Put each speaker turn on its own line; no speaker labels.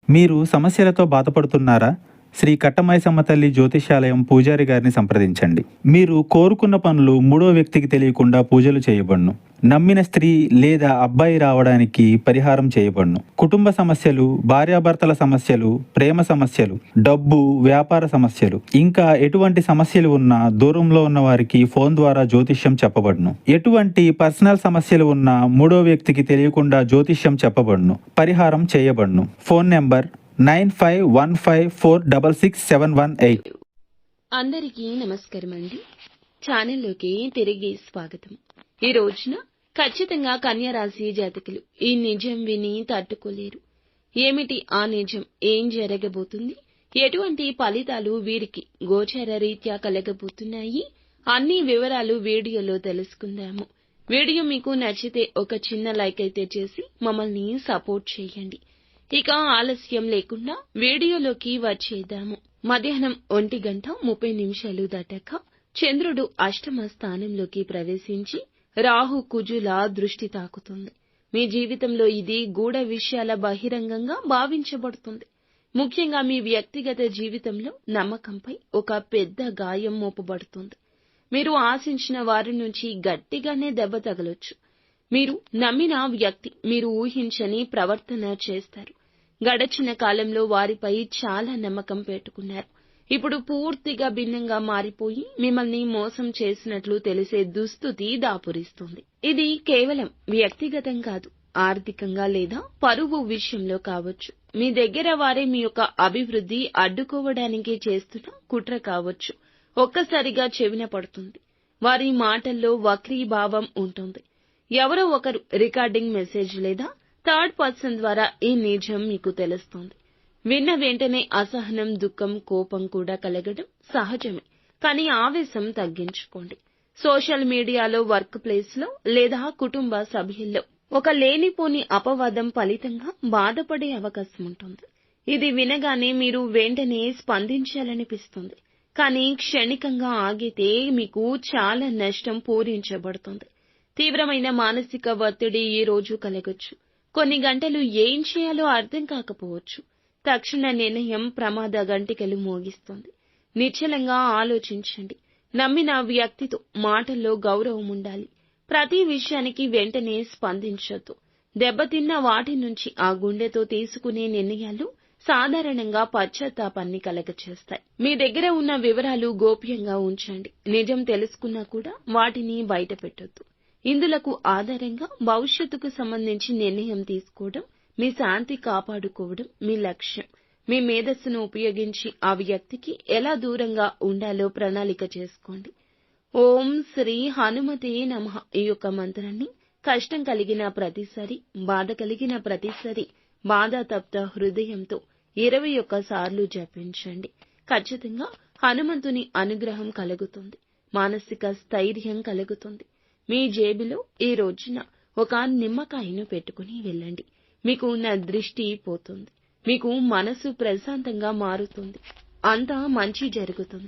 మీరు సమస్యలతో బాధపడుతున్నారా? శ్రీ కట్టమైసమ్మ తల్లి జ్యోతిష్యాలయం పూజారి గారిని సంప్రదించండి. మీరు కోరుకున్న పనులు మూడో వ్యక్తికి తెలియకుండా పూజలు చేయబడును. నమ్మిన స్త్రీ లేదా అబ్బాయి రావడానికి పరిహారం చేయబడును. కుటుంబ సమస్యలు, భార్యాభర్తల సమస్యలు, ప్రేమ సమస్యలు, డబ్బు, వ్యాపార సమస్యలు, ఇంకా ఎటువంటి సమస్యలు ఉన్నా దూరంలో ఉన్న వారికి ఫోన్ ద్వారా జ్యోతిష్యం చెప్పబడును. ఎటువంటి పర్సనల్ సమస్యలు ఉన్నా మూడో వ్యక్తికి తెలియకుండా జ్యోతిష్యం చెప్పబడును, పరిహారం చేయబడును. Phone number 9515466718.
అందరికీ నమస్కారం అండి. ఛానల్లోకి తిరిగి స్వాగతం. ఈ రోజున ఖచ్చితంగా కన్యా రాశి జాతకులు ఈ నిజం విని తట్టుకోలేరు. ఏమిటి ఆ నిజం? ఏం జరగబోతుంది? ఎటువంటి ఫలితాలు వీరికి గోచార రీత్యా కలగబోతున్నాయి? అన్ని వివరాలు వీడియోలో తెలుసుకుందాము. వీడియో మీకు నచ్చితే ఒక చిన్న లైక్ అయితే చేసి మమ్మల్ని సపోర్ట్ చేయండి. ఇక ఆలస్యం లేకుండా వీడియోలోకి వచ్చేద్దాము. మధ్యాహ్నం 1:30 దాటాక చంద్రుడు అష్టమ స్థానంలోకి ప్రవేశించి రాహు కుజుల దృష్టి తాకుతుంది. మీ జీవితంలో ఇది గూఢ విషయాల బహిరంగంగా భావించబడుతుంది. ముఖ్యంగా మీ వ్యక్తిగత జీవితంలో నమ్మకంపై ఒక పెద్ద గాయం మోపబడుతుంది. మీరు ఆశించిన వారి నుంచి గట్టిగానే దెబ్బ తగలొచ్చు. మీరు నమ్మిన వ్యక్తి మీరు ఊహించని ప్రవర్తన చేస్తారు. గడచిన కాలంలో వారిపై చాలా నమ్మకం పెట్టుకున్నారు. ఇప్పుడు పూర్తిగా భిన్నంగా మారిపోయి మిమ్మల్ని మోసం చేసినట్లు తెలిసే దుస్థితి దాపురిస్తుంది. ఇది కేవలం వ్యక్తిగతం కాదు, ఆర్థికంగా లేదా పరువు విషయంలో కావచ్చు. మీ దగ్గర వారే మీ యొక్క అభివృద్ధి అడ్డుకోవడానికి చేస్తున్న కుట్ర కావచ్చు. ఒక్కసారిగా చెవిన పడుతుంది. వారి మాటల్లో వక్రీభావం ఉంటుంది. ఎవరో ఒకరు రికార్డింగ్ మెసేజ్ లేదా థర్డ్ పర్సన్ ద్వారా ఈ నిజం మీకు తెలుస్తుంది. విన్న వెంటనే అసహనం, దుఃఖం, కోపం కూడా కలగడం సహజమే. కానీ ఆవేశం తగ్గించుకోండి. సోషల్ మీడియాలో, వర్క్ ప్లేస్ లో లేదా కుటుంబ సభ్యుల్లో ఒక లేనిపోని అపవాదం ఫలితంగా బాధపడే అవకాశం ఉంటుంది. ఇది వినగానే మీరు వెంటనే స్పందించాలనిపిస్తుంది. కానీ క్షణికంగా ఆగితే మీకు చాలా నష్టం పూరించబడుతుంది. తీవ్రమైన మానసిక ఒత్తిడి ఈ రోజు కలగొచ్చు. కొన్ని గంటలు ఏం చేయాలో అర్థం కాకపోవచ్చు. తక్షణ నిర్ణయం ప్రమాద గంటికలు మోగిస్తుంది. నిశ్చలంగా ఆలోచించండి. నమ్మిన వ్యక్తితో మాటల్లో గౌరవం ఉండాలి. ప్రతి విషయానికి వెంటనే స్పందించొద్దు. దెబ్బతిన్న వాటి నుంచి ఆ గుండెతో తీసుకునే నిర్ణయాలు సాధారణంగా పశ్చాత్తాపాన్ని కలగచేస్తాయి. మీ దగ్గర ఉన్న వివరాలు గోప్యంగా ఉంచండి. నిజం తెలుసుకున్నా కూడా వాటిని బయటపెట్టొద్దు. ఇందులకు ఆధారంగా భవిష్యత్తుకు సంబంధించి నిర్ణయం తీసుకోవడం, మీ శాంతి కాపాడుకోవడం మీ లక్ష్యం. మీ మేధస్సును ఉపయోగించి ఆ వ్యక్తికి ఎలా దూరంగా ఉండాలో ప్రణాళిక చేసుకోండి. ఓం శ్రీ హనుమతే నమః ఈ యొక్క మంత్రాన్ని కష్టం కలిగిన ప్రతిసారి, బాధ కలిగిన ప్రతిసారి బాధాతప్త హృదయంతో 21 సార్లు జపించండి. ఖచ్చితంగా హనుమంతుని అనుగ్రహం కలుగుతుంది. మానసిక స్థైర్యం కలుగుతుంది. మీ జేబులో ఈ రోజున ఒక నిమ్మకాయను పెట్టుకుని వెళ్ళండి. మీకు ఉన్న దృష్టి పోతుంది. మీకు మనసు ప్రశాంతంగా మారుతుంది. అంతా మంచి జరుగుతుంది.